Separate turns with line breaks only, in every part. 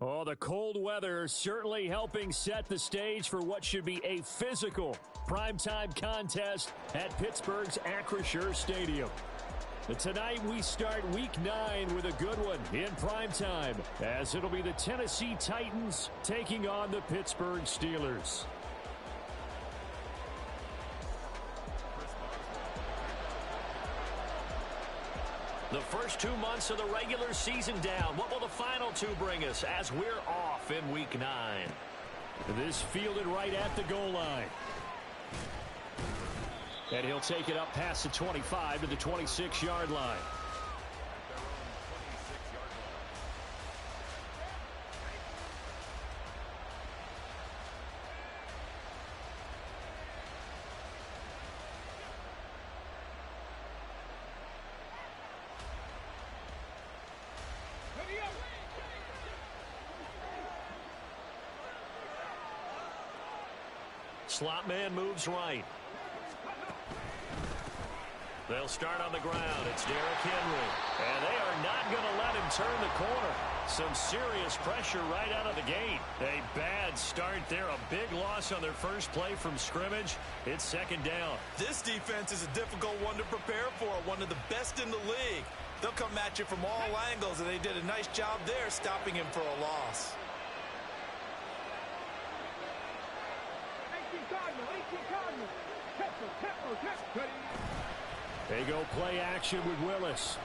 Oh, the cold weather certainly helping set the stage for what should be a physical primetime contest at Pittsburgh's Acrisure Stadium. And tonight we start Week 9 with a good one in primetime, as it'll be the Tennessee Titans taking on the Pittsburgh Steelers. The first 2 months of the regular season down. What will the final two bring us as we're off in Week 9? This fielded right at the goal line. And he'll take it up past the 25 to the 26-yard line. Slot man moves right. They'll start on the ground. It's Derrick Henry. And they are not going to let him turn the corner. Some serious pressure right out of the gate. A bad start there. A big loss on their first play from scrimmage. It's second down.
This defense is a difficult one to prepare for. One of the best in the league. They'll come at you from all angles, and they did a nice job there stopping him for a loss.
They go play action with Willis.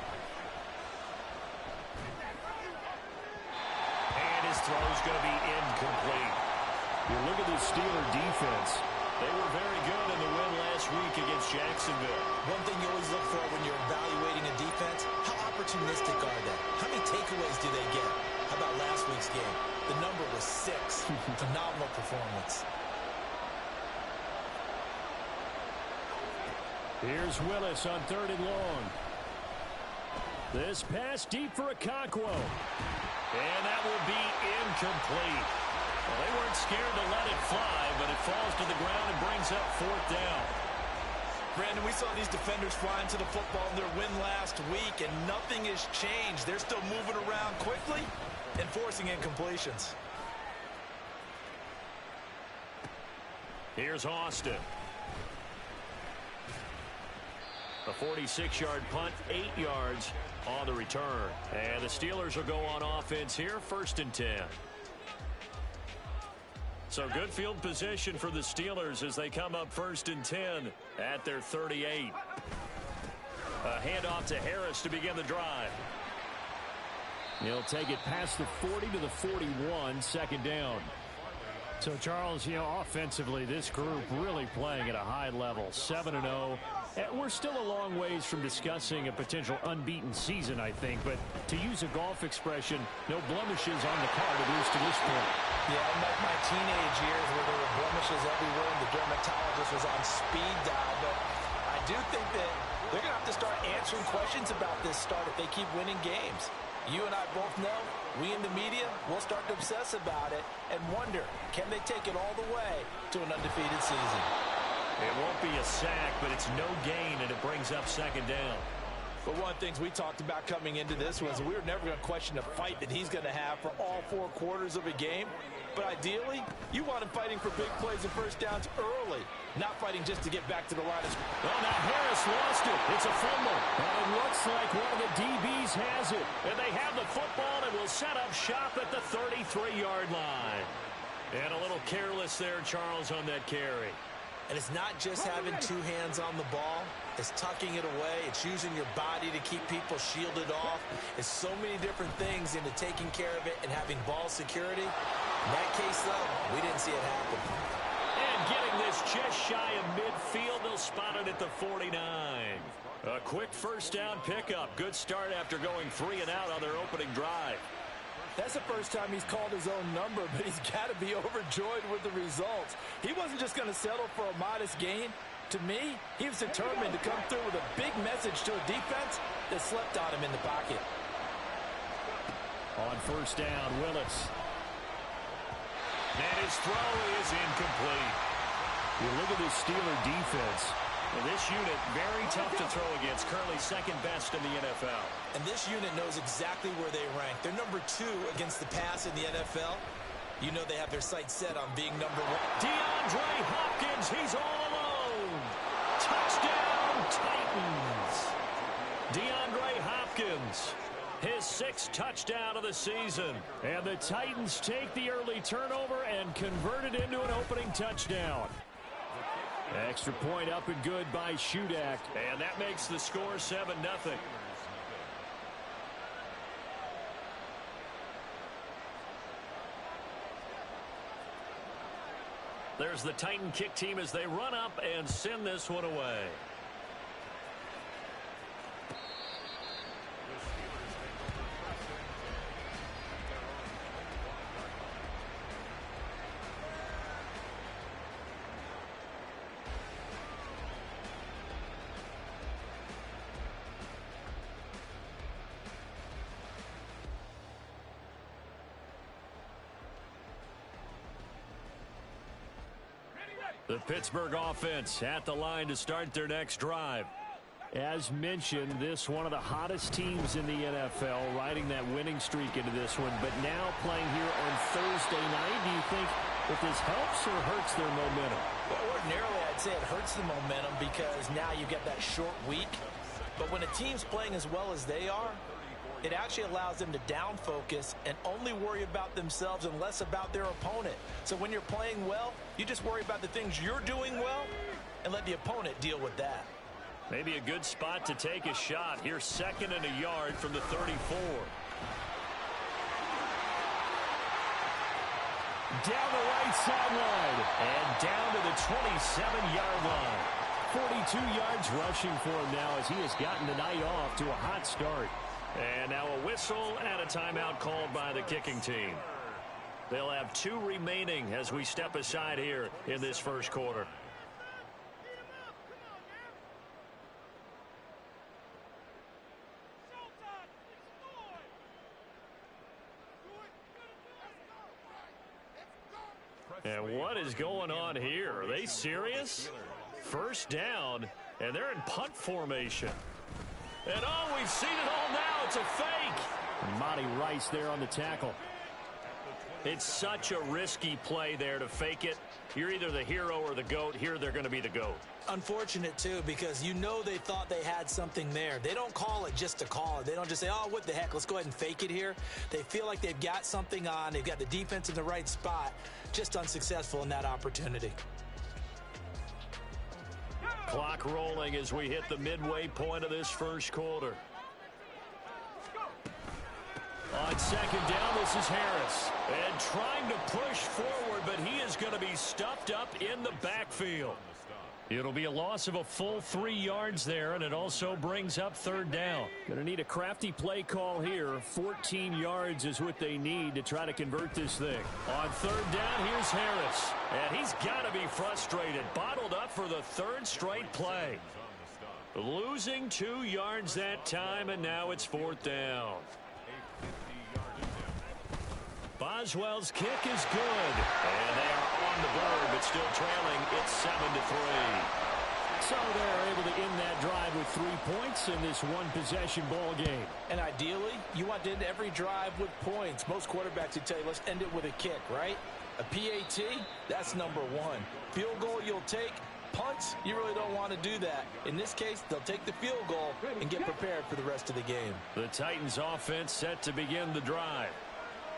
And his throw's going to be incomplete. You look at the Steeler defense. They were very good in the win last week against Jacksonville.
One thing you always look for when you're evaluating a defense, how opportunistic are they? How many takeaways do they get? How about last week's game? The number was 6. Phenomenal performance.
Here's Willis on 3rd and long. This pass deep for Okonkwo. And that will be incomplete. Well, they weren't scared to let it fly, but it falls to the ground and brings up 4th down.
Brandon, we saw these defenders flying to the football in their win last week, and nothing has changed. They're still moving around quickly and forcing incompletions.
Here's Austin. A 46-yard punt, 8 yards on the return. And the Steelers will go on offense here, 1st and 10. So good field position for the Steelers as they come up 1st and 10 at their 38. A handoff to Harris to begin the drive. He'll take it past the 40 to the 41, 2nd down. So, Charles, offensively, this group really playing at a high level, 7-0. We're still a long ways from discussing a potential unbeaten season, I think. But to use a golf expression, no blemishes on the card, at least to this point.
Yeah, unlike my teenage years where there were blemishes everywhere and the dermatologist was on speed dial. But I do think that they're going to have to start answering questions about this start if they keep winning games. You and I both know, we in the media, will start to obsess about it and wonder, can they take it all the way to an undefeated season?
It won't be a sack, but it's no gain, and it brings up 2nd down.
But one of the things we talked about coming into this was we were never going to question the fight that he's going to have for all 4 quarters of a game. But ideally, you want him fighting for big plays and first downs early, not fighting just to get back to the line of scrimmage.
Well, now Harris lost it. It's a fumble. And it looks like one of the DBs has it. And they have the football and will set up shop at the 33-yard line. And a little careless there, Charles, on that carry.
And it's not just having 2 hands on the ball. It's tucking it away. It's using your body to keep people shielded off. It's so many different things into taking care of it and having ball security. In that case, though, we didn't see it happen.
And getting this just shy of midfield, they'll spot it at the 49. A quick first down pickup. Good start after going 3 and out on their opening drive.
That's the first time he's called his own number, but he's got to be overjoyed with the results. He wasn't just going to settle for a modest gain. To me, he was determined to come through with a big message to a defense that slept on him in the pocket.
On first down, Willis. And his throw is incomplete. You look at this Steeler defense. And this unit, very tough to throw against, currently second best in the NFL.
And this unit knows exactly where they rank. They're number 2 against the pass in the NFL. You know they have their sights set on being number 1.
DeAndre Hopkins, he's all alone. Touchdown, Titans. DeAndre Hopkins, his 6th touchdown of the season. And the Titans take the early turnover and convert it into an opening touchdown. Extra point up and good by Shudak. And that makes the score 7-0. There's the Titan kick team as they run up and send this one away. The Pittsburgh offense at the line to start their next drive. As mentioned, this one of the hottest teams in the NFL, riding that winning streak into this one, but now playing here on Thursday night. Do you think that this helps or hurts their momentum?
Well, ordinarily, I'd say it hurts the momentum because now you get that short week. But when a team's playing as well as they are, it actually allows them to down focus and only worry about themselves and less about their opponent. So when you're playing well, you just worry about the things you're doing well and let the opponent deal with that.
Maybe a good spot to take a shot. Here's 2nd and a yard from the 34. Down the right sideline and down to the 27-yard line. 42 yards rushing for him now as he has gotten the night off to a hot start. And now a whistle and a timeout called by the kicking team. They'll have 2 remaining as we step aside here in this first quarter. And what is going on here? Are they serious? First down, and they're in punt formation. And oh, we've seen it all now. It's a fake. Monty Rice there on the tackle. It's such a risky play there to fake it. You're either the hero or the GOAT. Here they're going to be the GOAT.
Unfortunate, too, because you know they thought they had something there. They don't call it just to call it. They don't just say, oh, what the heck, let's go ahead and fake it here. They feel like they've got something on. They've got the defense in the right spot. Just unsuccessful in that opportunity.
Clock rolling as we hit the midway point of this first quarter. On 2nd down, this is Harris. And trying to push forward, but he is going to be stuffed up in the backfield. It'll be a loss of a full 3 yards there, and it also brings up 3rd down. Going to need a crafty play call here. 14 yards is what they need to try to convert this thing. On 3rd down, here's Harris. And he's got to be frustrated. Bottled up for the 3rd straight play. Losing 2 yards that time, and now it's 4th down. Boswell's kick is good. And they are on the board, but still trailing. It's 7-3. So they're able to end that drive with 3 points in this one-possession ball game.
And ideally, you want to end every drive with points. Most quarterbacks would tell you, let's end it with a kick, right? A PAT, that's number 1. Field goal you'll take. Punts, you really don't want to do that. In this case, they'll take the field goal and get prepared for the rest of the game.
The Titans offense set to begin the drive.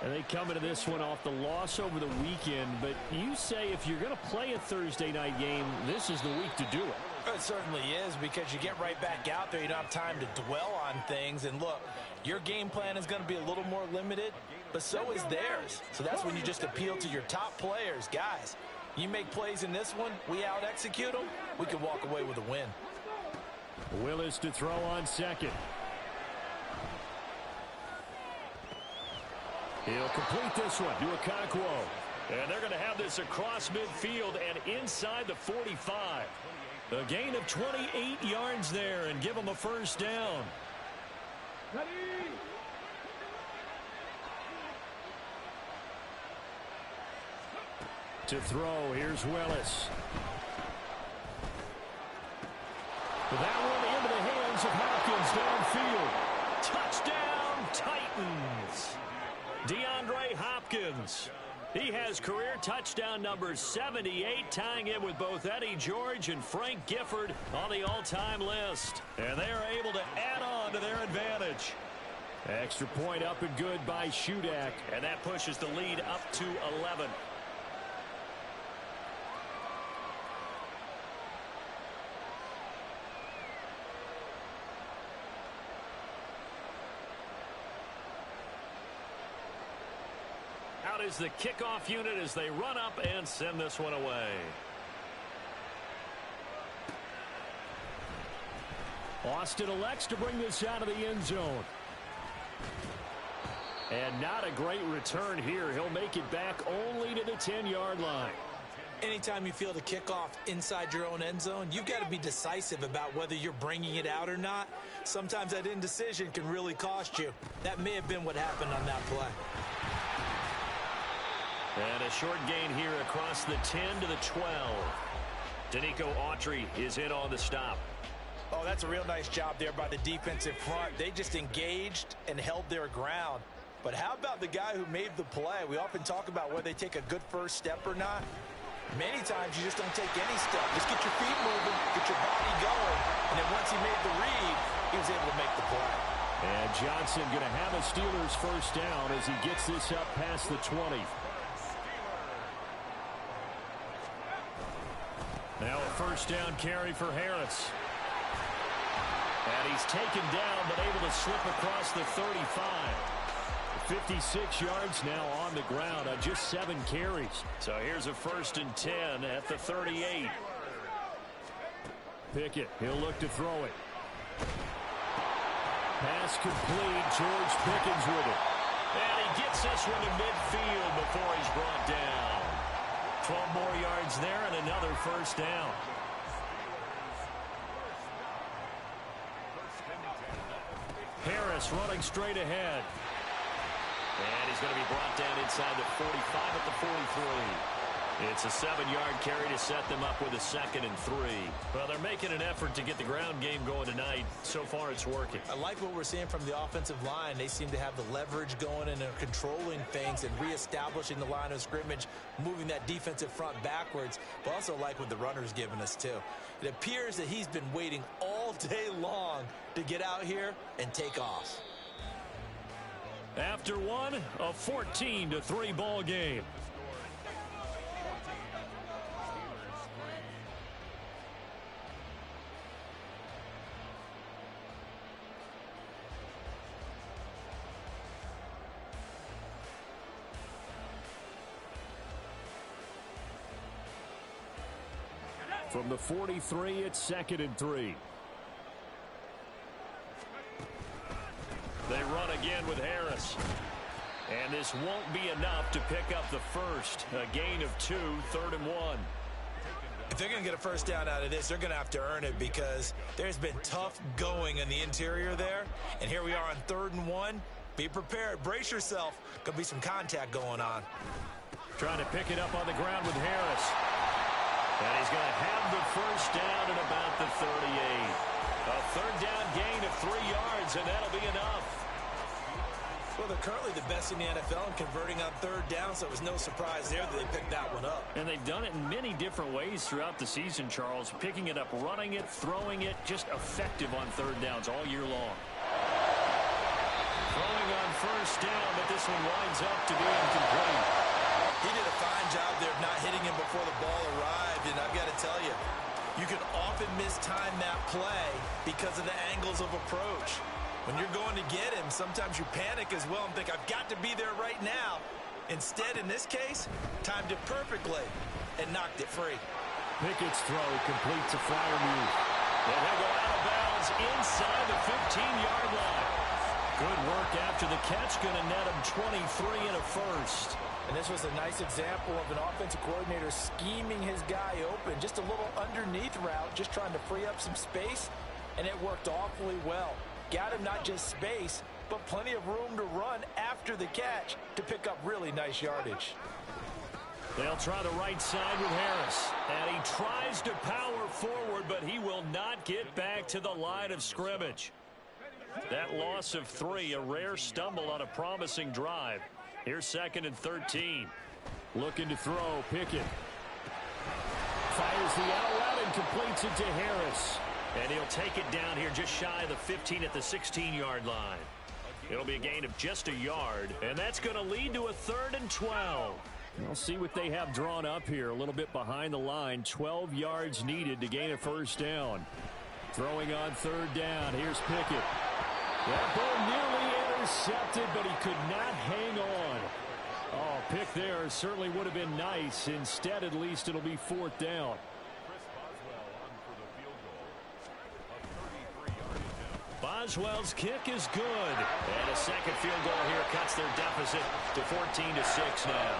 And they come into this one off the loss over the weekend. But you say if you're going to play a Thursday night game, this is the week to do it.
It certainly is, because you get right back out there. You don't have time to dwell on things. And look, your game plan is going to be a little more limited, but so is theirs. So that's when you just appeal to your top players. Guys, you make plays in this one, we out-execute them, we can walk away with a win.
Willis to throw on 2nd. He'll complete this one to Okonkwo. And they're going to have this across midfield and inside the 45. A gain of 28 yards there and give them a 1st down. Ready. To throw, here's Willis. That one into the hands of Hopkins downfield. Touchdown, Titans. DeAndre Hopkins. He has career touchdown number 78, tying it with both Eddie George and Frank Gifford on the all-time list. And they are able to add on to their advantage. Extra point up and good by Shudak. And that pushes the lead up to 11. Out is the kickoff unit as they run up and send this one away. Austin elects to bring this out of the end zone. And not a great return here. He'll make it back only to the 10-yard line.
Anytime you feel the kickoff inside your own end zone, you've got to be decisive about whether you're bringing it out or not. Sometimes that indecision can really cost you. That may have been what happened on that play.
And a short gain here across the 10 to the 12. Danico Autry is in on the stop.
Oh, that's a real nice job there by the defensive front. They just engaged and held their ground. But how about the guy who made the play? We often talk about whether they take a good first step or not. Many times you just don't take any step. Just get your feet moving, get your body going. And then once he made the read, he was able to make the play.
And Johnson going to have a Steelers first down as he gets this up past the 20. Now a first down carry for Harris. And he's taken down but able to slip across the 35. 56 yards now on the ground on just 7 carries. So here's a 1st and 10 at the 38. Pickett, he'll look to throw it. Pass complete. George Pickens with it. And he gets this one to midfield before he's brought down. 12 more yards there and another first down. Harris running straight ahead. And he's going to be brought down inside the 45 at the 43. It's a 7-yard carry to set them up with a 2nd and 3. Well, they're making an effort to get the ground game going tonight. So far, it's working.
I like what we're seeing from the offensive line. They seem to have the leverage going and they're controlling things and reestablishing the line of scrimmage, moving that defensive front backwards. But also like what the runner's giving us, too. It appears that he's been waiting all day long to get out here and take off.
After one, a 14-3 ball game. From the 43, it's 2nd and 3. They run again with Harris. And this won't be enough to pick up the first. A gain of 2, 3rd and 1.
If they're going to get a first down out of this, they're going to have to earn it because there's been tough going in the interior there. And here we are on 3rd and 1. Be prepared. Brace yourself. Going to be some contact going on.
Trying to pick it up on the ground with Harris. And he's going to have the first down at about the 38. A 3rd down gain of 3 yards, and that'll be enough.
Well, they're currently the best in the NFL in converting on 3rd down, so it was no surprise there that they picked that one up.
And they've done it in many different ways throughout the season, Charles. Picking it up, running it, throwing it, just effective on 3rd downs all year long. Throwing on first down, but this one winds up to be incomplete.
He did a fine job there of not hitting him before the ball arrived, and I've got to tell you, you can often mistime that play because of the angles of approach. When you're going to get him, sometimes you panic as well and think, I've got to be there right now. Instead, in this case, timed it perfectly and knocked it free.
Pickett's throw completes a flyer move. And he'll go out of bounds inside the 15-yard line. Good work after the catch, going to net him 23 and a first.
And this was a nice example of an offensive coordinator scheming his guy open. Just a little underneath route, just trying to free up some space, and it worked awfully well. Got him not just space, but plenty of room to run after the catch to pick up really nice yardage.
They'll try the right side with Harris. And he tries to power forward, but he will not get back to the line of scrimmage. That loss of 3, a rare stumble on a promising drive. Here's 2nd and 13. Looking to throw, Pickett. Fires the out route and completes it to Harris. And he'll take it down here just shy of the 15 at the 16-yard line. It'll be a gain of just a yard, and that's going to lead to a 3rd and 12. We'll see what they have drawn up here. A little bit behind the line. 12 yards needed to gain a 1st down. Throwing on 3rd down. Here's Pickett. That ball nearly intercepted, but he could not hang on. Oh, pick there certainly would have been nice. Instead, at least it'll be 4th down. Boswell's kick is good. And a 2nd field goal here cuts their deficit to 14-6 now.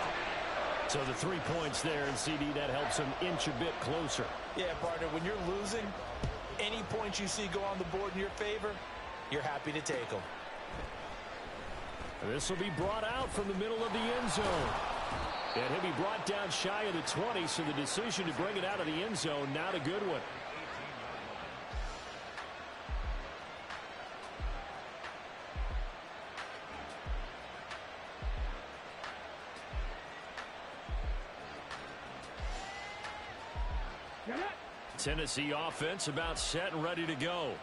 So the 3 points there, and CD, that helps them inch a bit closer.
Yeah, partner, when you're losing, any points you see go on the board in your favor, you're happy to take them.
This will be brought out from the middle of the end zone. And he'll be brought down shy of the 20, so the decision to bring it out of the end zone, not a good one. Tennessee offense about set and ready to go.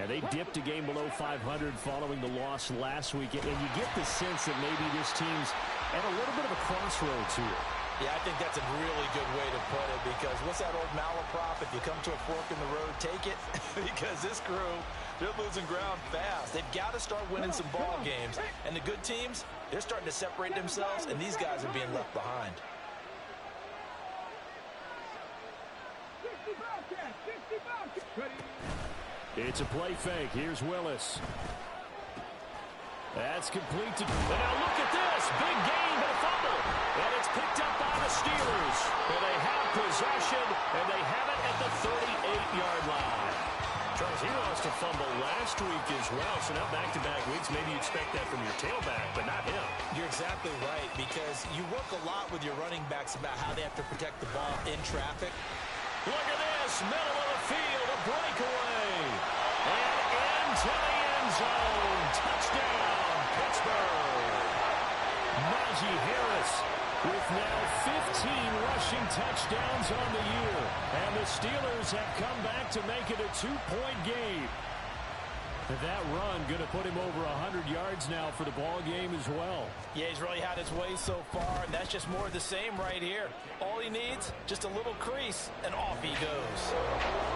And they dipped a game below 500 following the loss last week. And you get the sense that maybe this team's at a little bit of a crossroads here.
Yeah, I think that's a really good way to put it, because what's that old malaprop? If you come to a fork in the road, take it. Because this crew, they're losing ground fast. They've got to start winning some ball games. And the good teams, they're starting to separate themselves, and these guys are being left behind.
It's a play fake. Here's Willis. That's complete to... And now look at this. Big gain, but a fumble. And it's picked up by the Steelers. And they have possession, and they have it at the 38-yard line. Charles, he lost a fumble last week as well, so now back-to-back weeks, maybe you expect that from your tailback, but not him.
You're exactly right, because you work a lot with your running backs about how they have to protect the ball in traffic.
Look at this, middle of the field, a breakaway. And into the end zone. Touchdown, Pittsburgh. Najee Harris with now 15 rushing touchdowns on the year. And the Steelers have come back to make it a 2-point game. That run going to put him over 100 yards now for the ball game as well.
Yeah, he's really had his way so far, and that's just more of the same right here. All he needs, just a little crease, and off he goes.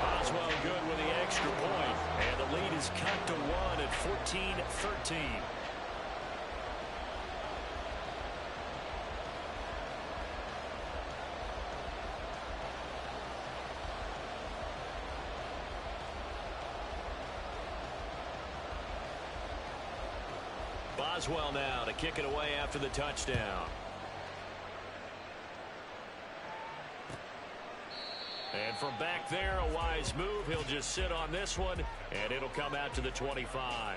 Boswell good with the extra point, and the lead is cut to 1 at 14-13. Boswell now to kick it away after the touchdown. And from back there, a wise move. He'll just sit on this one, and it'll come out to the 25.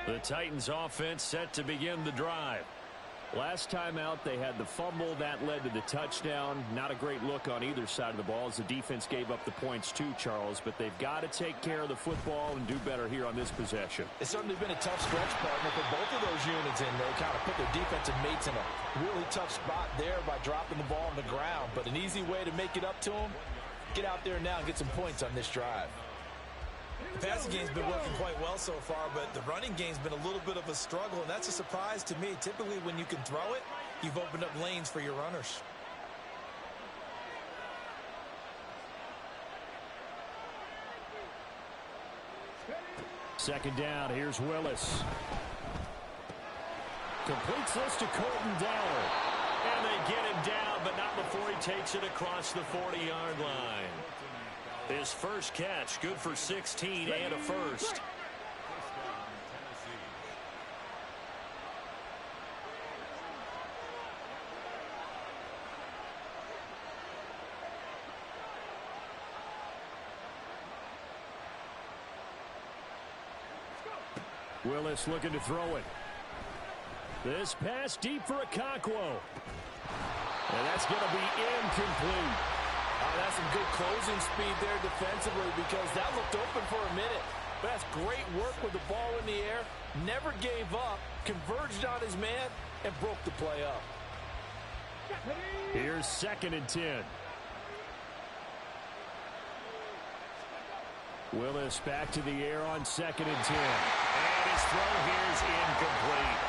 The Titans offense set to begin the drive. Last time out, they had the fumble. That led to the touchdown. Not a great look on either side of the ball as the defense gave up the points too, Charles. But they've got to take care of the football and do better here on this possession.
It's certainly been a tough stretch, partner, for both of those units, and they kind of put their defensive mates in a really tough spot there by dropping the ball on the ground. But an easy way to make it up to them, get out there now and get some points on this drive.
The passing game's been working quite well so far, but the running game's been a little bit of a struggle, and that's a surprise to me. Typically, when you can throw it, you've opened up lanes for your runners.
Second down, here's Willis. Completes this to Colton Dowler. And they get him down, but not before he takes it across the 40-yard line. His first catch, good for 16 and a first. Willis looking to throw it. This pass deep for Okonkwo. And that's going to be incomplete.
That's some good closing speed there defensively because that looked open for a minute. But that's great work with the ball in the air. Never gave up, converged on his man, and broke the play up.
Here's 2nd and 10. Willis back to the air on 2nd and 10. And his throw here is incomplete.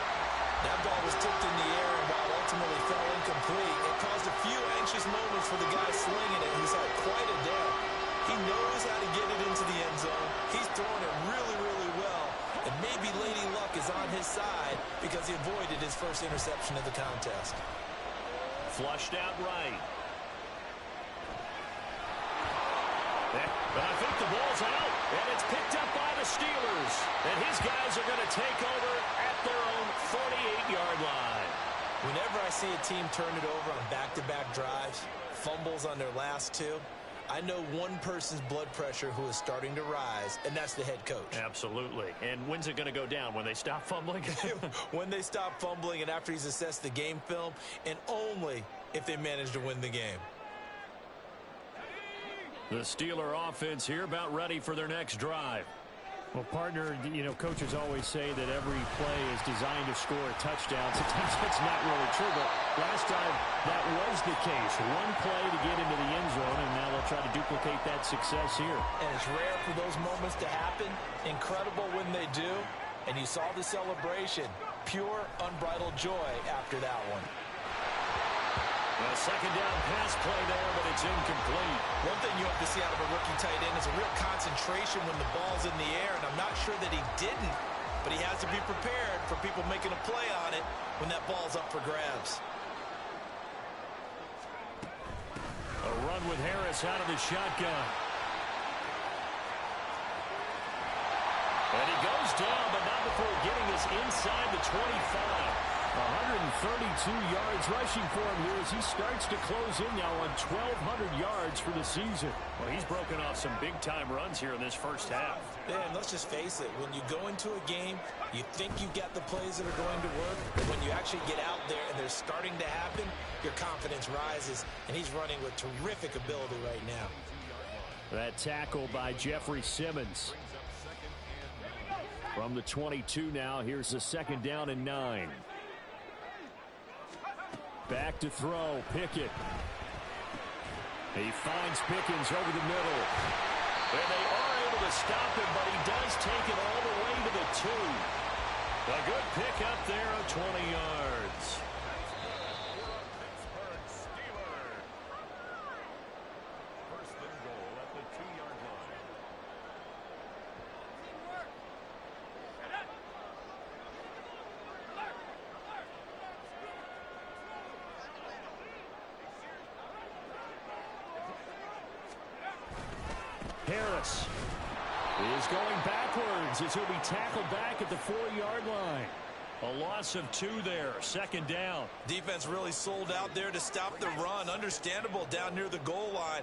That ball was tipped in the air, and while ultimately fell incomplete, it caused a few anxious moments for the guy slinging it. He's had quite a day. He knows how to get it into the end zone. He's throwing it really, really well. And maybe Lady Luck is on his side because he avoided his first interception of the contest.
Flushed out right. I think the ball's out, and it's picked up by the Steelers. And his guys are going to take over at their own 48-yard line.
Whenever I see a team turn it over on back-to-back drives, fumbles on their last two, I know one person's blood pressure who is starting to rise, and that's the head coach.
Absolutely. And when's it going to go down? When they stop fumbling?
When they stop fumbling and after he's assessed the game film, and only if they manage to win the game.
The Steeler offense here about ready for their next drive. Well, partner, coaches always say that every play is designed to score a touchdown. Sometimes that's not really true, but last time that was the case. One play to get into the end zone, and now they'll try to duplicate that success here.
And it's rare for those moments to happen. Incredible when they do. And you saw the celebration. Pure, unbridled joy after that one.
A 2nd down pass play there, but it's incomplete.
One thing you have to see out of a rookie tight end is a real concentration when the ball's in the air, and I'm not sure that he didn't, but he has to be prepared for people making a play on it when that ball's up for grabs.
A run with Harris out of the shotgun. And he goes down, but not before getting us inside the 25. 132 yards rushing for him here as he starts to close in now on 1,200 yards for the season. Well, he's broken off some big-time runs here in this first half.
Yeah, and let's just face it. When you go into a game, you think you've got the plays that are going to work, but when you actually get out there and they're starting to happen, your confidence rises, and he's running with terrific ability right now.
That tackle by Jeffrey Simmons. From the 22 now, here's the 2nd down and 9. Back to throw, Pickett. He finds Pickens over the middle. And they are able to stop him, but he does take it all the way to the 2. A good pick up there of 20 yards. Harris is going backwards as he'll be tackled back at the 4-yard line. A loss of 2 there, 2nd down.
Defense really sold out there to stop the run. Understandable down near the goal line.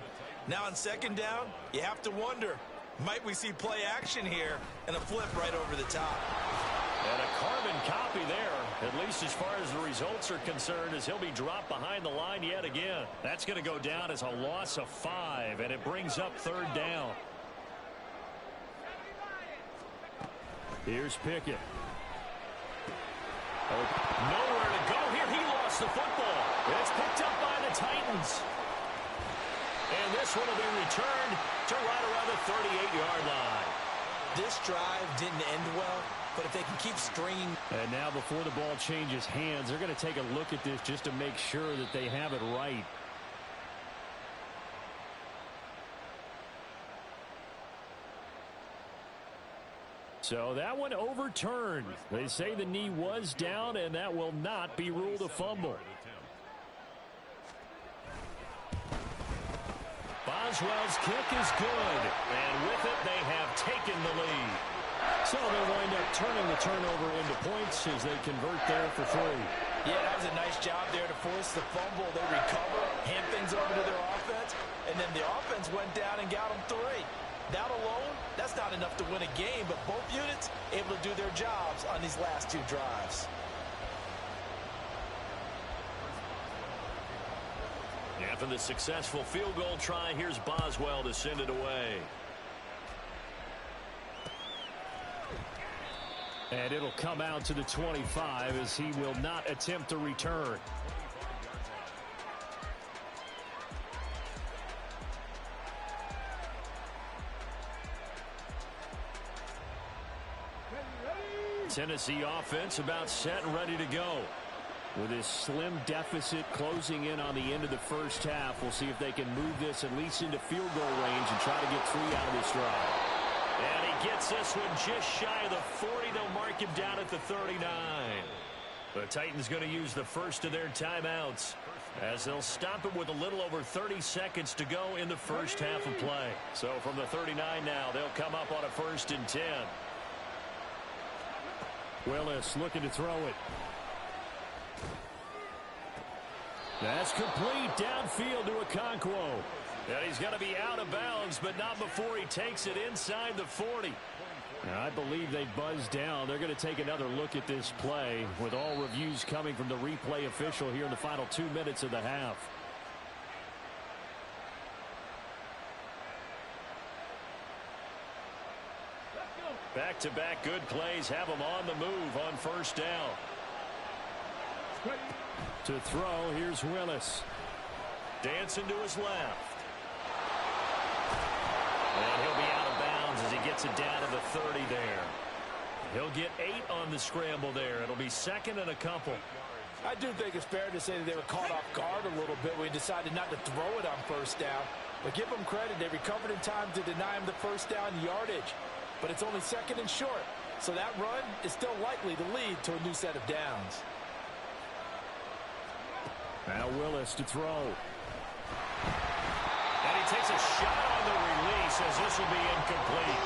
Now on 2nd down, you have to wonder, might we see play action here and a flip right over the top?
And a carbon copy there, at least as far as the results are concerned, as he'll be dropped behind the line yet again. That's going to go down as a loss of 5, and it brings up 3rd down. Here's Pickett. Nowhere to go here. He lost the football. It's picked up by the Titans. And this one will be returned to right around the 38-yard line.
This drive didn't end well, but if they can keep stringing.
And now before the ball changes hands, they're going to take a look at this just to make sure that they have it right. So that one overturned. They say the knee was down, and that will not be ruled a fumble. Boswell's kick is good, and with it, they have taken the lead. So they wind up turning the turnover into points as they convert there for 3.
Yeah, that was a nice job there to force the fumble. They recover, hand things over to their offense, and then the offense went down and got them 3.
That alone, that's not enough to win a game, but both units able to do their jobs on these last two drives.
After the successful field goal try, here's Boswell to send it away.
And it'll come out to the 25 as he will not attempt to return.
Tennessee offense about set and ready to go.
With this slim deficit closing in on the end of the first half, we'll see if they can move this at least into field goal range and try to get 3 out of this drive.
And he gets this one just shy of the 40. They'll mark him down at the 39. The Titans going to use the first of their timeouts as they'll stop it with a little over 30 seconds to go in the first half of play. So from the 39 now, they'll come up on a 1st and 10.
Willis looking to throw it. That's complete downfield to Okonkwo.
And he's going to be out of bounds, but not before he takes it inside the 40.
Now, I believe they buzzed down. They're going to take another look at this play with all reviews coming from the replay official here in the final 2 minutes of the half.
Back-to-back good plays have him on the move on 1st down.
To throw, here's Willis.
Dancing to his left. And he'll be out of bounds as he gets it down to the 30 there. He'll get 8 on the scramble there. It'll be 2nd and a couple.
I do think it's fair to say that they were caught off guard a little bit when he decided not to throw it on 1st down. But give them credit. They recovered in time to deny him the 1st down yardage. But it's only 2nd and short. So that run is still likely to lead to a new set of downs.
Now Willis to throw.
And he takes a shot on the release as this will be incomplete.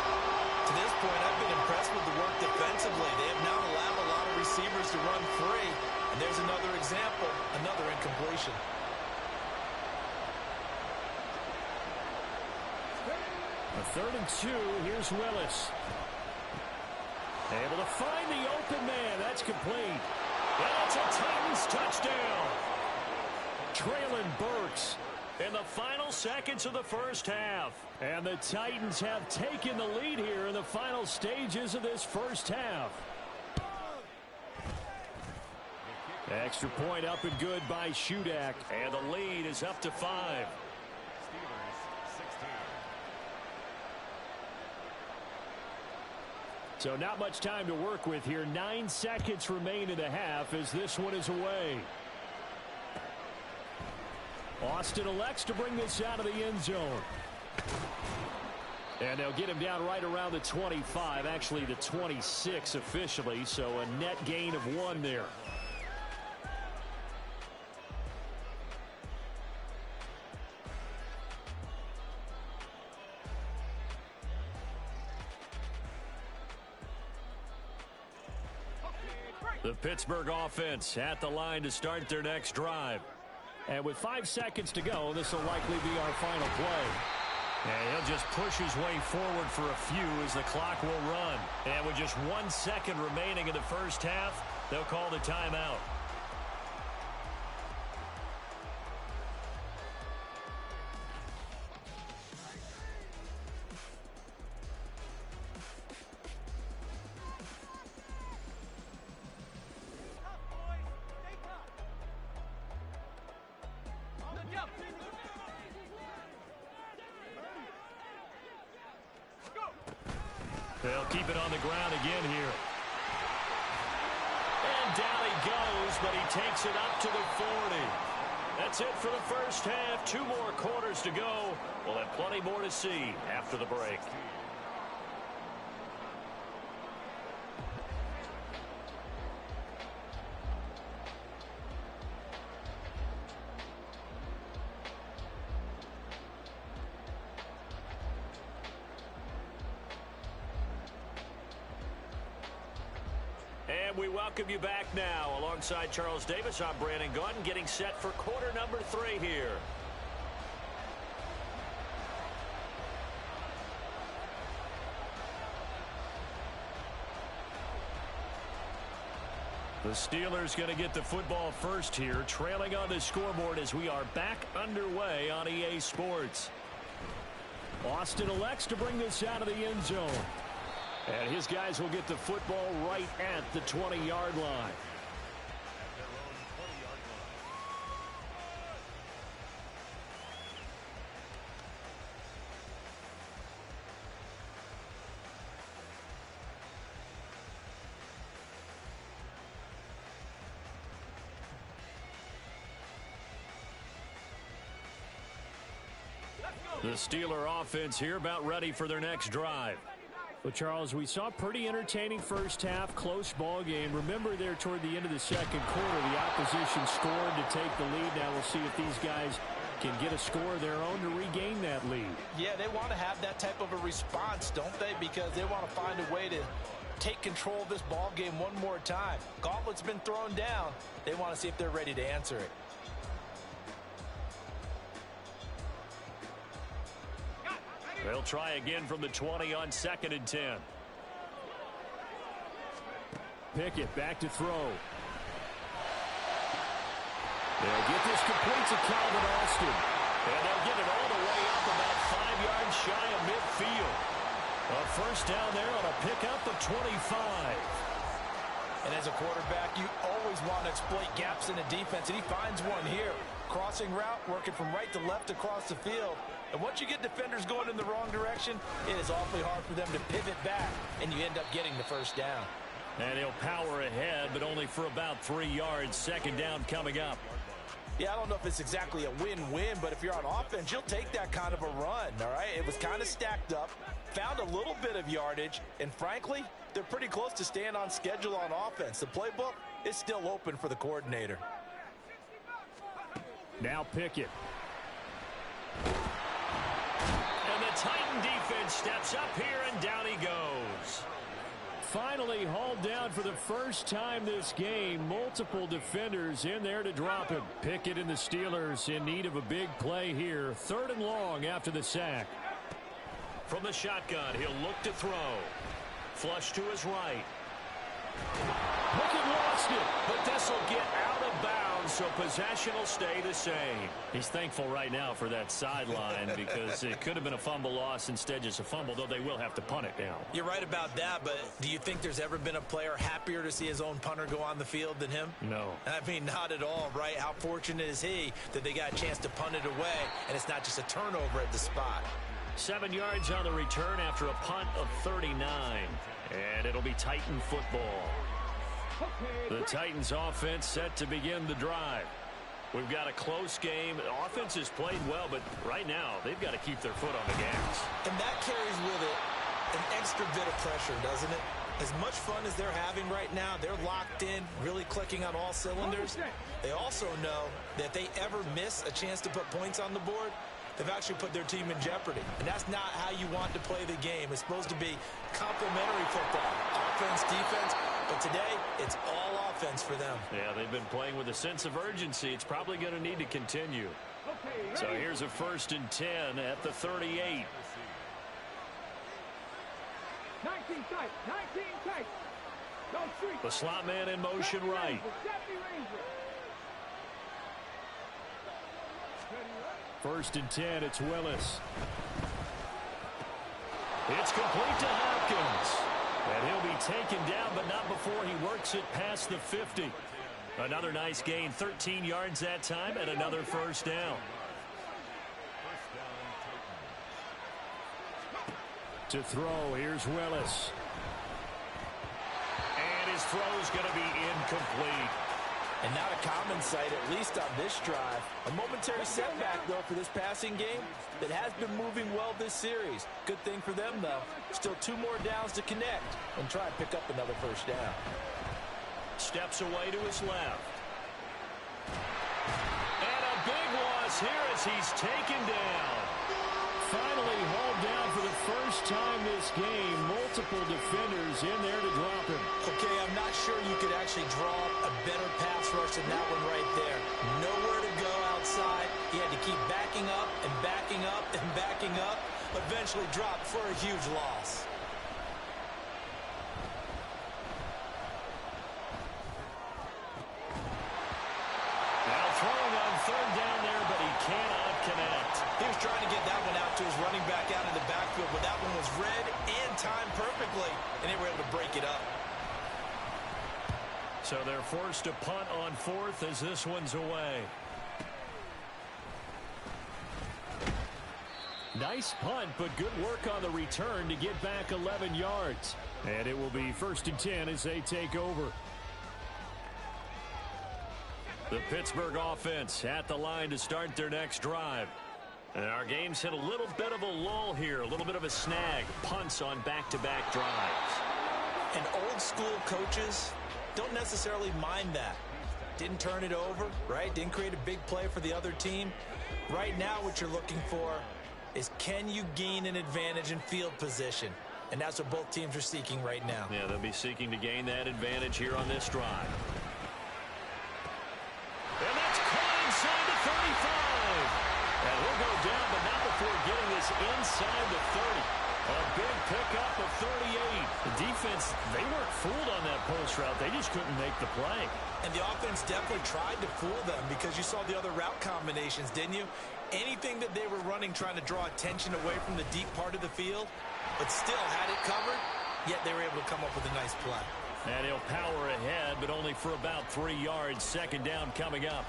To this point, I've been impressed with the work defensively. They have not allowed a lot of receivers to run free. And there's another example, another incompletion.
A 3rd and 2. Here's Willis. Able to find the open man. That's complete.
That's a Titans touchdown.
Traylon Burks
In the final seconds of the first half.
And the Titans have taken the lead here in the final stages of this first half. Extra point up and good by Shudak.
And the lead is up to 5.
So not much time to work with here. 9 seconds remain in the half as this one is away. Austin elects to bring this out of the end zone. And they'll get him down right around the 25, actually the 26 officially, so a net gain of 1 there.
The Pittsburgh offense at the line to start their next drive.
And with 5 seconds to go, this will likely be our final play.
And he'll just push his way forward for a few as the clock will run. And with just 1 second remaining in the first half, they'll call the timeout. They'll keep it on the ground again here. And down he goes, but he takes it up to the 40. That's it for the first half. 2 more quarters to go. We'll have plenty more to see after the break. And we welcome you back now. Alongside Charles Davis, I'm Brandon Gunn, getting set for quarter number 3 here. The Steelers going to get the football first here, trailing on the scoreboard as we are back underway on EA Sports. Austin elects to bring this out of the end zone. And his guys will get the football right at the 20-yard line. The Steeler offense here about ready for their next drive.
Well, Charles, we saw a pretty entertaining first half, close ball game. Remember there toward the end of the second quarter, the opposition scored to take the lead. Now we'll see if these guys can get a score of their own to regain that lead.
Yeah, they want to have that type of a response, don't they? Because they want to find a way to take control of this ball game one more time. Gauntlet's been thrown down. They want to see if they're ready to answer it.
They'll try again from the 20 on 2nd and 10.
Pickett back to throw. They'll get this complete to Calvin Austin.
And they'll get it all the way up about 5 yards shy of midfield. A first down there on a pickup of 25.
And as a quarterback, you always want to exploit gaps in the defense, and he finds one here. Crossing route, working from right to left across the field. And once you get defenders going in the wrong direction, it is awfully hard for them to pivot back, and you end up getting the first down.
And he'll power ahead, but only for about 3 yards. Second down coming up.
Yeah, I don't know if it's exactly a win-win, but if you're on offense, you'll take that kind of a run, all right? It was kind of stacked up, found a little bit of yardage, and frankly, they're pretty close to staying on schedule on offense. The playbook is still open for the coordinator.
Now Pickett.
And the Titan defense steps up here, and down he goes.
Finally hauled down for the first time this game. Multiple defenders in there to drop him. Pickett and the Steelers in need of a big play here. 3rd and long after the sack.
From the shotgun, he'll look to throw. Flush to his right.
Pickett lost it.
But this will get out of bounds, so possession will stay the same. He's thankful right now for that sideline because it could have been a fumble loss, instead just a fumble, though they will have to punt it now.
You're right about that, but do you think there's ever been a player happier to see his own punter go on the field than him?
No.
I mean, not at all, right? How fortunate is he that they got a chance to punt it away, and it's not just a turnover at the spot.
7 yards on the return after a punt of 39. And it'll be Titan football. The Titans offense set to begin the drive. We've got a close game. The offense has played well, but right now they've got to keep their foot on the gas.
And that carries with it an extra bit of pressure, doesn't it? As much fun as they're having right now, they're locked in, really clicking on all cylinders. They also know that if they ever miss a chance to put points on the board, they've actually put their team in jeopardy. And that's not how you want to play the game. It's supposed to be complementary football, offense, defense. But today, it's all offense for them.
Yeah, they've been playing with a sense of urgency. It's probably going to need to continue. So here's a 1st and 10 at the 38.
19 tight, 19 tight. No street.
The slot man in motion right.
First and 10, it's Willis.
It's complete to Hopkins. And he'll be taken down, but not before he works it past the 50. Another nice gain, 13 yards that time, and another first down.
To throw, here's Willis.
And his throw's going to be incomplete.
And not a common sight, at least on this drive. A momentary setback, though, for this passing game that has been moving well this series. Good thing for them, though. Still 2 more downs to connect and try and pick up another first down.
Steps away to his left. And a big loss here as he's taken down.
Finally hauled down for the first time this game. Multiple defenders in there to drop him.
Okay, I'm not sure you could actually draw a better pass rush than that one right there. Nowhere to go outside. He had to keep backing up and backing up and backing up. Eventually dropped for a huge loss.
to his running back out in the backfield, but that one was read and timed perfectly, and they were able to break it up.
So they're forced to punt on fourth as this one's away.
Nice punt, but good work on the return to get back 11 yards. And it will be 1st and 10 as they take over.
The Pittsburgh offense at the line to start their next drive. And our game's hit a little bit of a lull here, a little bit of a snag. Punts on back-to-back drives.
And old school coaches don't necessarily mind that. Didn't turn it over, right? Didn't create a big play for the other team. Right now what you're looking for is, can you gain an advantage in field position? And that's what both teams are seeking right now.
Yeah, they'll be seeking to gain that advantage here on this drive. And that's caught inside the 35. And he'll go down, but not before getting this inside the 30. A big pickup of 38. The defense, they weren't fooled on that post route. They just couldn't make the play.
And the offense definitely tried to fool them because you saw the other route combinations, didn't you? Anything that they were running trying to draw attention away from the deep part of the field, but still had it covered, yet they were able to come up with a nice play.
And he'll power ahead, but only for about 3 yards. 2nd down coming up.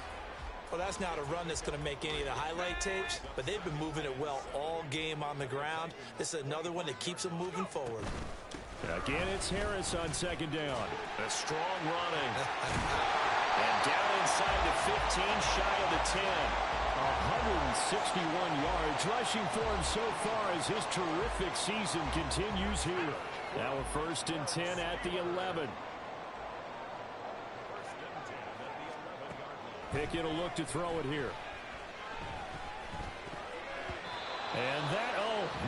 Well, that's not a run that's going to make any of the highlight tapes, but they've been moving it well all game on the ground. This is another one that keeps them moving forward.
Again, it's Harris on 2nd down.
A strong running. And down inside the 15, shy of the 10.
161 yards rushing for him so far as his terrific season continues here. Now a 1st and 10 at the 11. Pickett will look to throw it here. And that,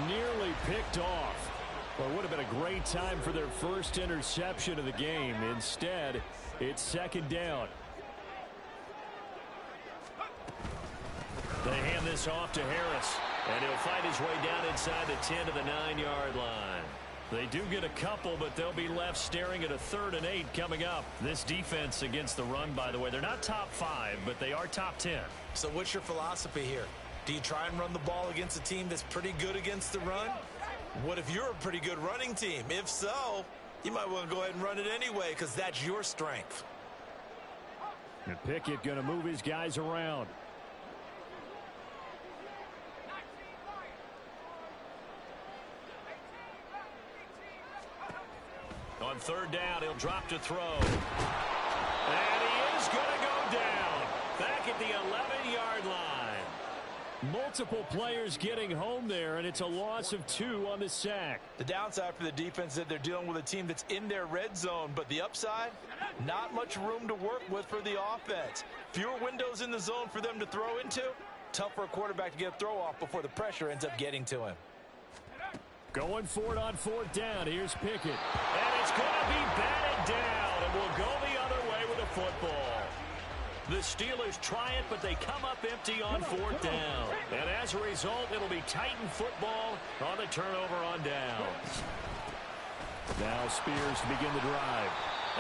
nearly picked off. Well, it would have been a great time for their first interception of the game. Instead, it's 2nd down.
They hand this off to Harris, and he'll fight his way down inside the 10 to the 9-yard line. They do get a couple, but they'll be left staring at a 3rd and 8 coming up. This defense against the run, by the way, they're not top 5, but they are top 10.
So what's your philosophy here? Do you try and run the ball against a team that's pretty good against the run? What if you're a pretty good running team? If so, you might want to go ahead and run it anyway because that's your strength.
And Pickett going to move his guys around.
On 3rd down, he'll drop to throw. And he is going to go down. Back at the 11-yard line.
Multiple players getting home there, and it's a loss of 2 on the sack.
The downside for the defense is that they're dealing with a team that's in their red zone, but the upside, not much room to work with for the offense. Fewer windows in the zone for them to throw into. Tough for a quarterback to get a throw off before the pressure ends up getting to him.
Going for it on 4th down. Here's Pickett.
And it's going to be batted down, and we'll go the other way with the football. The Steelers try it, but they come up empty on 4th down. And as a result, it'll be Titan football on the turnover on downs.
Now Spears to begin the drive.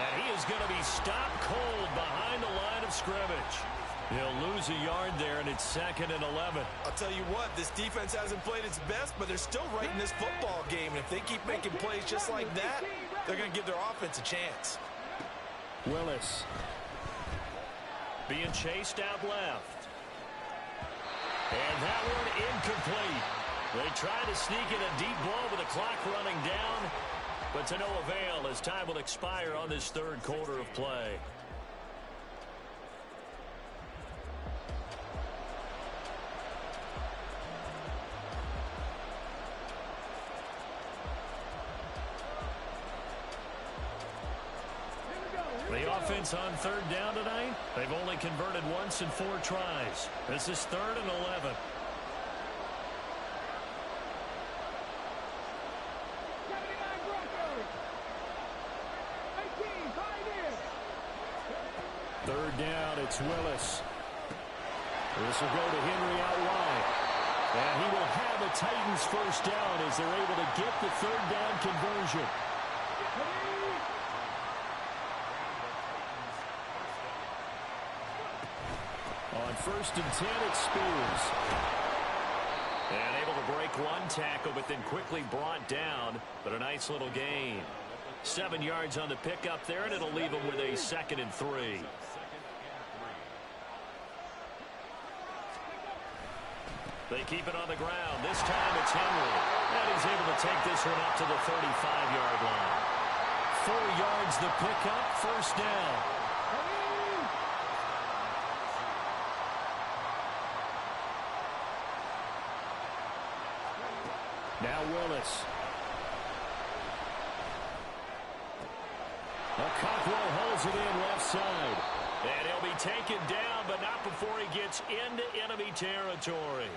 And he is going to be stopped cold behind the line of scrimmage. He'll lose a yard there, and it's 2nd and 11.
I'll tell you what, this defense hasn't played its best, but they're still right in this football game. And if they keep making plays just like that, they're going to give their offense a chance.
Willis.
Being chased out left. And that one incomplete. They try to sneak in a deep ball with the clock running down, but to no avail as time will expire on this 3rd quarter of play. The offense on 3rd down tonight, they've only converted once in 4 tries. This is 3rd and 11.
Third down, it's Willis. This will go to Henry out wide. And he will have a Titans first down as they're able to get the 3rd down conversion. On 1st and 10, it's Spears.
And able to break one tackle, but then quickly brought down. But a nice little gain. 7 yards on the pickup there, and it'll leave him with a 2nd and 3. They keep it on the ground. This time it's Henry. And he's able to take this one up to the 35-yard line.
4 yards the pickup, 1st down. Now Willis. Cockrell holds it in left side.
And he'll be taken down, but not before he gets into enemy territory.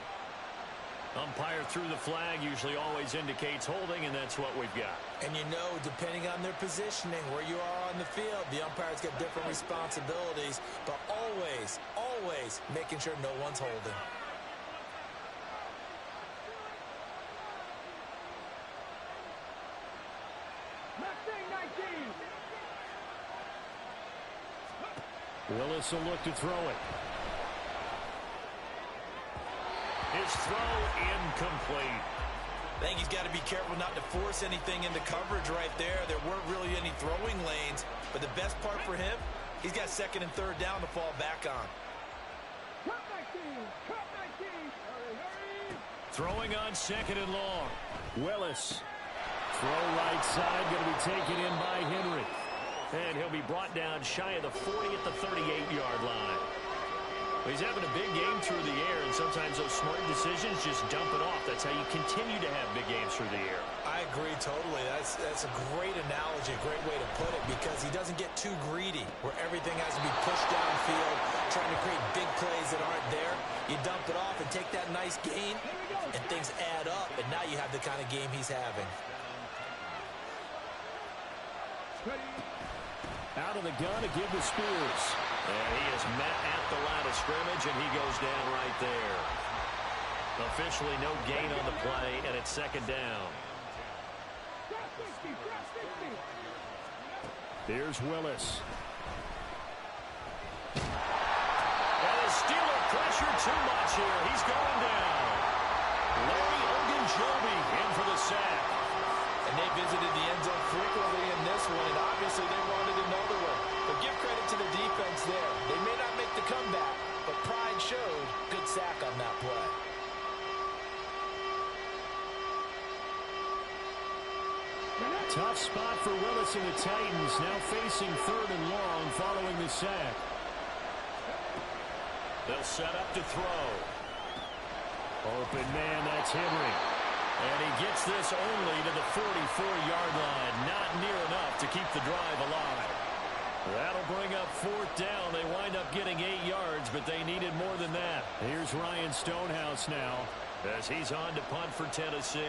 Umpire threw the flag, usually always indicates holding, and that's what we've got.
And you know, depending on their positioning, where you are on the field, the umpire's got different responsibilities, but always, always making sure no one's holding.
Willis will look to throw it.
His throw incomplete.
I think he's got to be careful not to force anything into coverage right there. There weren't really any throwing lanes, but the best part for him, he's got 2nd and 3rd down to fall back on.
Throwing on 2nd and long.
Willis. Throw right side, going to be taken in by Henry.
And he'll be brought down shy of the 40 at the 38-yard line. He's having a big game through the air, and sometimes those smart decisions just dump it off. That's how you continue to have big games through the air.
I agree totally. That's a great analogy, a great way to put it, because he doesn't get too greedy where everything has to be pushed downfield, trying to create big plays that aren't there. You dump it off and take that nice gain, and things add up, and now you have the kind of game he's having.
Out of the gun to give to Spears.
And he is met at the line of scrimmage, and he goes down right there. Officially no gain on the play, and it's 2nd down.
Here's Willis.
And the Steeler pressure too much here. He's going down. Larry Ogunjobi in for the sack.
And they visited the end zone frequently in this one, and obviously they wanted another one. But give credit to the defense there. They may not make the comeback, but pride showed. Good sack on that play.
Tough spot for Willis and the Titans, now facing 3rd and long following the sack.
They'll set up to throw.
Open man, that's Henry.
And he gets this only to the 44-yard line. Not near enough to keep the drive alive. That'll bring up 4th down. They wind up getting 8 yards, but they needed more than that.
Here's Ryan Stonehouse now,
as he's on to punt for Tennessee.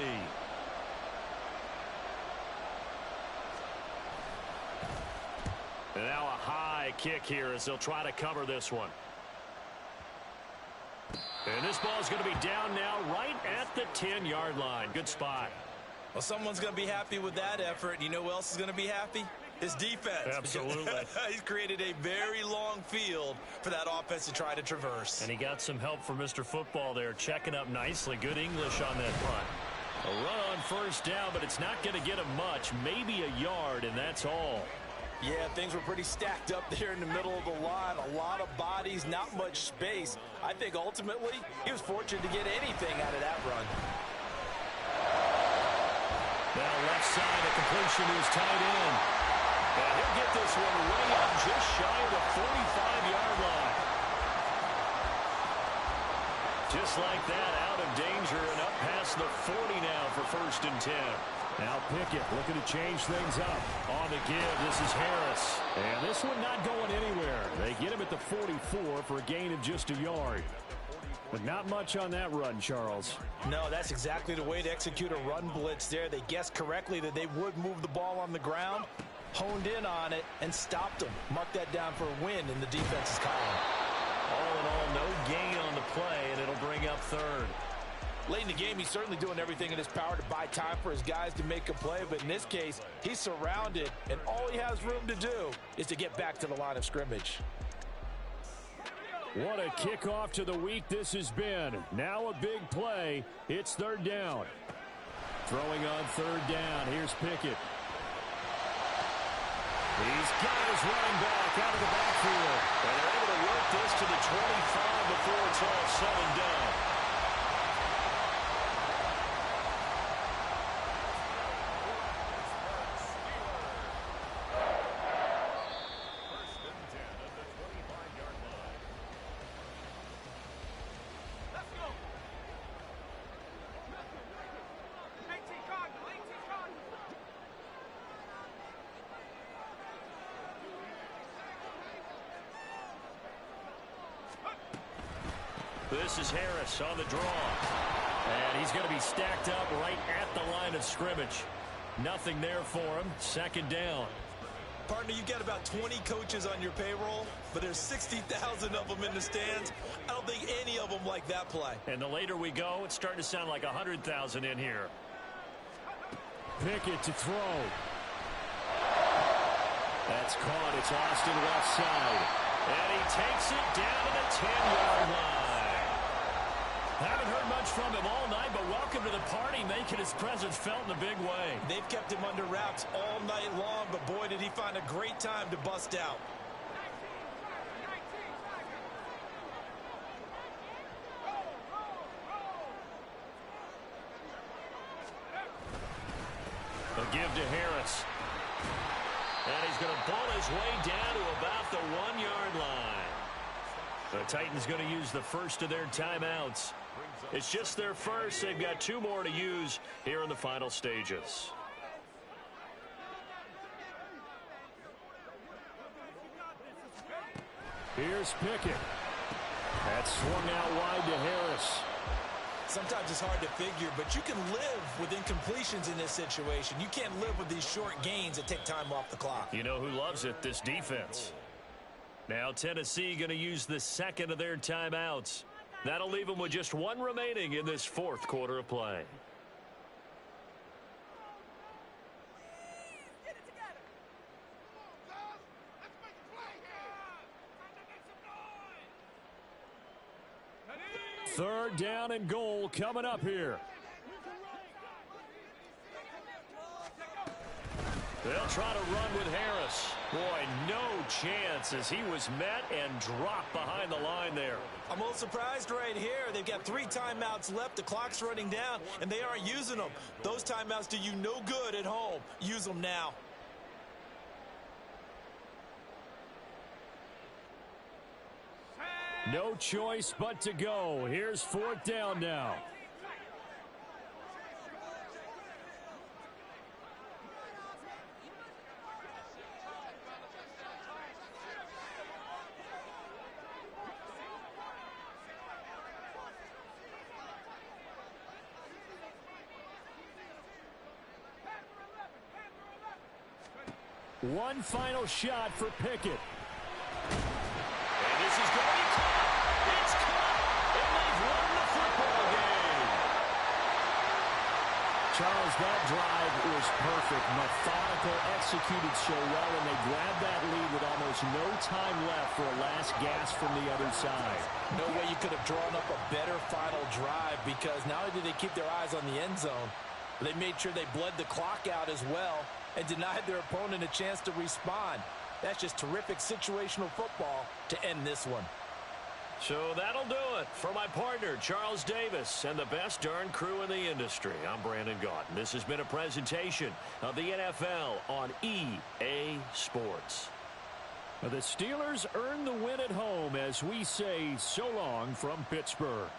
And now a high kick here as they'll try to cover this one. And this ball is going to be down now right at the 10-yard line. Good spot.
Well, someone's going to be happy with that effort. You know who else is going to be happy? His defense.
Absolutely.
He's created a very long field for that offense to try to traverse.
And he got some help from Mr. Football there, checking up nicely. Good English on that punt. A run on 1st down, but it's not going to get him much. Maybe a yard, and that's all.
Yeah, things were pretty stacked up there in the middle of the line. A lot of bodies, not much space. I think ultimately he was fortunate to get anything out of that run.
Now left side, a completion to his tight end. And he'll get this one way up just shy of the 45-yard line. Just like that, out of danger and up past the 40 now for 1st and 10.
Now Pickett looking to change things up. On the give, this is Harris. And this one not going anywhere. They get him at the 44 for a gain of just a yard. But not much on that run, Charles.
No, that's exactly the way to execute a run blitz there. They guessed correctly that they would move the ball on the ground, honed in on it, and stopped them. Mark that down for a win in the defense's column.
All in all, no gain on the play, and it'll bring up 3rd.
Late in the game, he's certainly doing everything in his power to buy time for his guys to make a play. But in this case, he's surrounded, and all he has room to do is to get back to the line of scrimmage.
What a kickoff to the week this has been. Now a big play. It's third down. Throwing on third down. Here's Pickett. He's got his running back out of the backfield.
And they're able to work this to the 25 before it's all said and done. This is Harris on the draw. And he's going to be stacked up right at the line of scrimmage. Nothing there for him. Second down.
Partner, you've got about 20 coaches on your payroll, but there's 60,000 of them in the stands. I don't think any of them like that play.
And the later we go, it's starting to sound like 100,000 in here.
Pickett to throw. That's caught. It's Austin left side.
And he takes it down to the 10-yard line. Haven't heard much from him all night, but welcome to the party, making his presence felt in a big way.
They've kept him under wraps all night long, but boy, did he find a great time to bust out.
A give to Harris. And he's going to pull his way down to about the 1-yard line. The Titans going to use the first of their timeouts. It's just their first. They've got 2 more to use here in the final stages.
Here's Pickett. That's swung out wide to Harris.
Sometimes it's hard to figure, but you can live with incompletions in this situation. You can't live with these short gains that take time off the clock.
You know who loves it? This defense. Now Tennessee going to use the second of their timeouts. That'll leave them with just 1 remaining in this fourth quarter of play.
Third down and goal coming up here.
They'll try to run with Harris. Boy, no chance as he was met and dropped behind the line there.
I'm a little surprised right here. They've got 3 timeouts left. The clock's running down, and they aren't using them. Those timeouts do you no good at home. Use them now.
No choice but to go. Here's fourth down now. One final shot for Pickett.
And this is going to be caught. It's caught. And they've won the football game.
Charles, that drive was perfect. Methodical, executed so well, and they grabbed that lead with almost no time left for a last gasp from the other side.
No way you could have drawn up a better final drive, because not only did they keep their eyes on the end zone, but they made sure they bled the clock out as well and denied their opponent a chance to respond. That's just terrific situational football to end this one.
So that'll do it for my partner, Charles Davis, and the best darn crew in the industry. I'm Brandon Gaudin. This has been a presentation of the NFL on EA Sports.
The Steelers earn the win at home as we say so long from Pittsburgh.